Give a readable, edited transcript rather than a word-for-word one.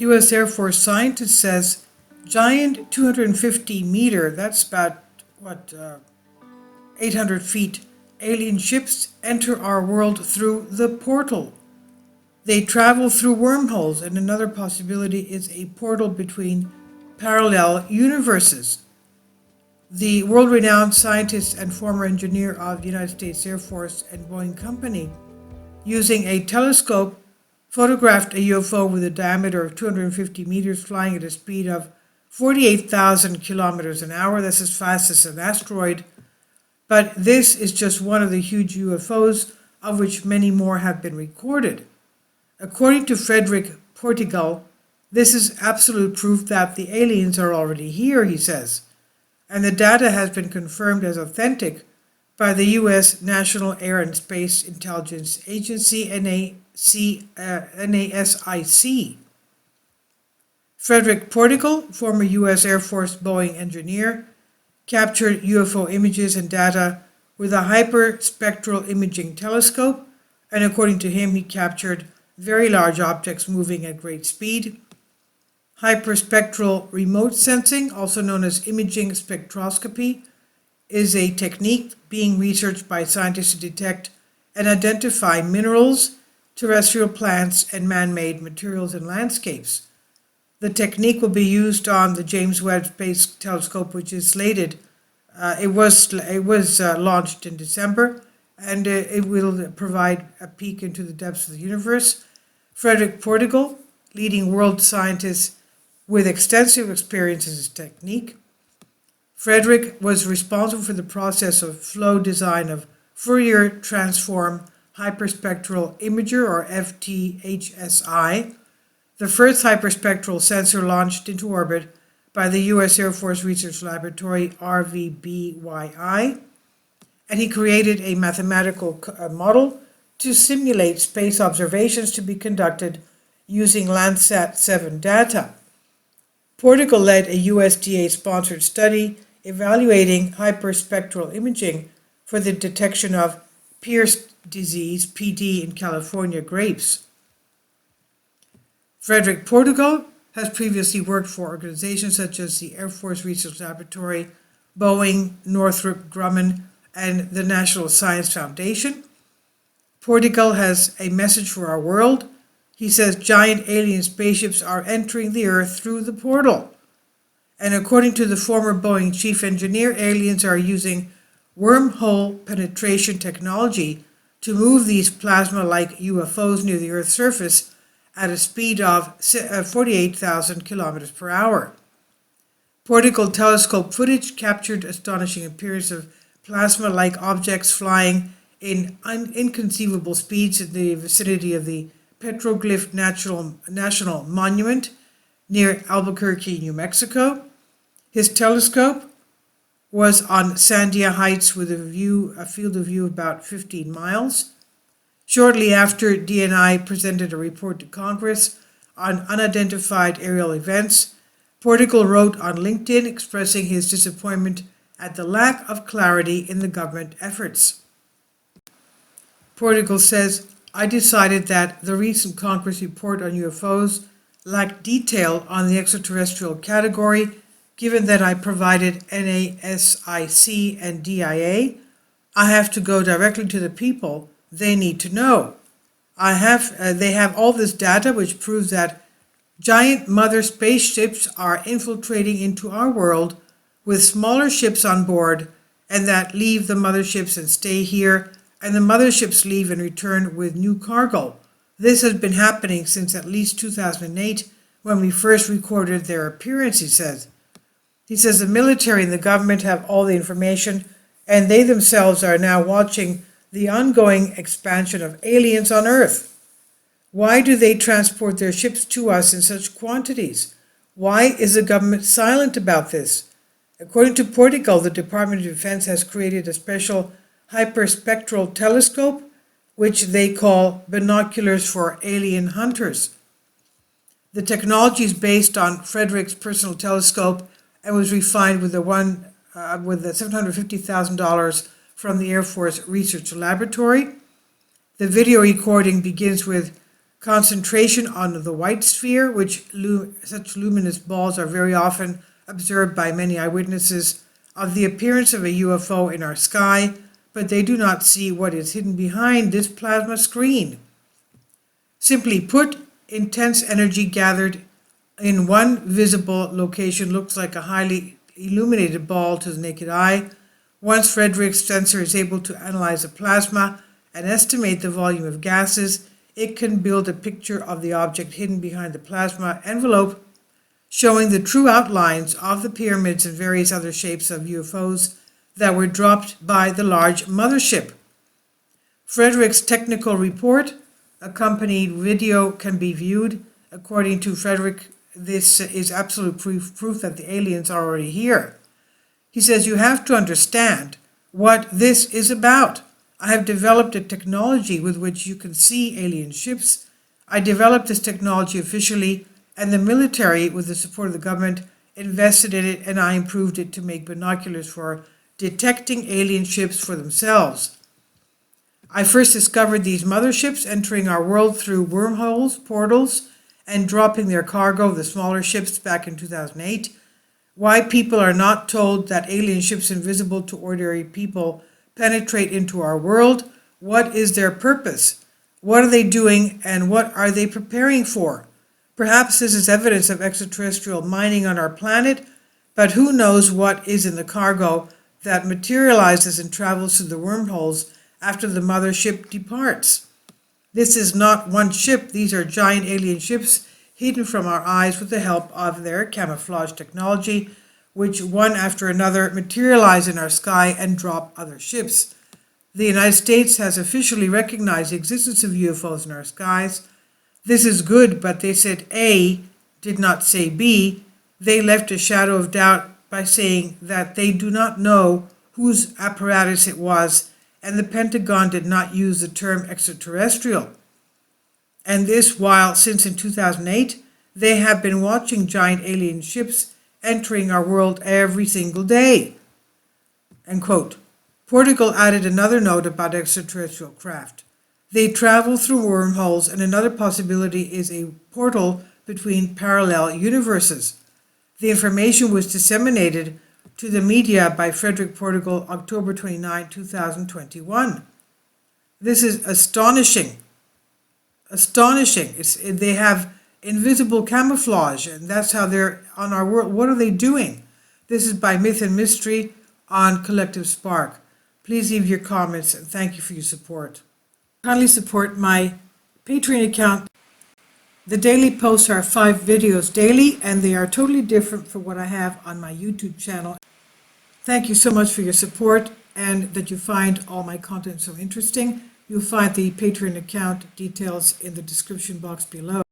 U.S. Air Force scientist says giant 250-meter, that's about, 800 feet, alien ships enter our world through the portal. They travel through wormholes, and another possibility is a portal between parallel universes. The world-renowned scientist and former engineer of the United States Air Force and Boeing Company, using a telescope, photographed a UFO with a diameter of 250 meters flying at a speed of 48,000 kilometers an hour. That's as fast as an asteroid. But this is just one of the huge UFOs, of which many more have been recorded. According to Frederick Portigal, this is absolute proof that the aliens are already here, he says, and the data has been confirmed as authentic by the U.S. National Air and Space Intelligence Agency, NASIC. Frederick Portigal, former U.S. Air Force Boeing engineer, captured UFO images and data with a hyperspectral imaging telescope, and according to him, he captured very large objects moving at great speed. Hyperspectral remote sensing, also known as imaging spectroscopy, is a technique being researched by scientists to detect and identify minerals, terrestrial plants, and man-made materials in landscapes. The technique will be used on the James Webb Space Telescope, which is slated. It was launched in December, and it will provide a peek into the depths of the universe. Frederick Portigal, leading world scientist with extensive experience in this technique. Frederick was responsible for the process of flow design of Fourier Transform Hyperspectral Imager, or FTHSI, the first hyperspectral sensor launched into orbit by the U.S. Air Force Research Laboratory, RVBYI, and he created a mathematical model to simulate space observations to be conducted using Landsat 7 data. Portigal led a USDA-sponsored study evaluating hyperspectral imaging for the detection of Pierce disease, PD, in California grapes. Frederick Portigal has previously worked for organizations such as the Air Force Research Laboratory, Boeing, Northrop Grumman, and the National Science Foundation. Portigal has a message for our world. He says giant alien spaceships are entering the Earth through the portal. And according to the former Boeing chief engineer, aliens are using wormhole penetration technology to move these plasma-like UFOs near the Earth's surface at a speed of 48,000 kilometers per hour. Portigal telescope footage captured astonishing appearance of plasma-like objects flying in inconceivable speeds in the vicinity of the Petroglyph National Monument near Albuquerque, New Mexico. His telescope was on Sandia Heights with a field of view of about 15 miles. Shortly after, DNI presented a report to Congress on unidentified aerial events. Portigal wrote on LinkedIn expressing his disappointment at the lack of clarity in the government efforts. Portigal says, "I decided that the recent Congress report on UFOs lacked detail on the extraterrestrial category, given that I provided NASIC and DIA. I have to go directly to the people. They need to know. They have all this data which proves that giant mother spaceships are infiltrating into our world with smaller ships on board, and that leave the motherships and stay here, and the motherships leave and return with new cargo. This has been happening since at least 2008, when we first recorded their appearance," he says. He says the military and the government have all the information, and they themselves are now watching the ongoing expansion of aliens on Earth. Why do they transport their ships to us in such quantities? Why is the government silent about this? According to Portigal, the Department of Defense has created a special hyperspectral telescope, which they call binoculars for alien hunters. The technology is based on Frederick's personal telescope and was refined with the $750,000 from the Air Force Research Laboratory. The video recording begins with concentration on the white sphere, which such luminous balls are very often observed by many eyewitnesses of the appearance of a UFO in our sky, but they do not see what is hidden behind this plasma screen. Simply put, intense energy gathered in one visible location looks like a highly illuminated ball to the naked eye. Once Frederick's sensor is able to analyze the plasma and estimate the volume of gases, it can build a picture of the object hidden behind the plasma envelope, showing the true outlines of the pyramids and various other shapes of UFOs that were dropped by the large mothership. Frederick's technical report, accompanied video, can be viewed. According to Frederick, this is absolute proof that the aliens are already here. He says, "You have to understand what this is about. I have developed a technology with which you can see alien ships. I developed this technology officially, and the military, with the support of the government, invested in it, and I improved it to make binoculars for detecting alien ships for themselves. I first discovered these motherships entering our world through wormholes, portals, and dropping their cargo, the smaller ships, back in 2008. Why people are not told that alien ships invisible to ordinary people penetrate into our world? What is their purpose? What are they doing, and what are they preparing for? Perhaps this is evidence of extraterrestrial mining on our planet, but who knows what is in the cargo that materializes and travels through the wormholes after the mothership departs. This is not one ship. These are giant alien ships hidden from our eyes with the help of their camouflage technology, which one after another materialize in our sky and drop other ships. The United States has officially recognized the existence of UFOs in our skies. This is good, but they said A, did not say B. They left a shadow of doubt by saying that they do not know whose apparatus it was, and the Pentagon did not use the term extraterrestrial. And this while, since in 2008, they have been watching giant alien ships entering our world every single day." End quote. Portugal added another note about extraterrestrial craft. They travel through wormholes, and another possibility is a portal between parallel universes. The information was disseminated to the media by Frederick Portugal, October 29, 2021. This is astonishing. Astonishing. They have invisible camouflage, and that's how they're on our world. What are they doing? This is by Myth and Mystery on Collective Spark. Please leave your comments, and thank you for your support. Kindly support my Patreon account. The daily posts are 5 videos daily, and they are totally different from what I have on my YouTube channel. Thank you so much for your support, and that you find all my content so interesting. You'll find the Patreon account details in the description box below.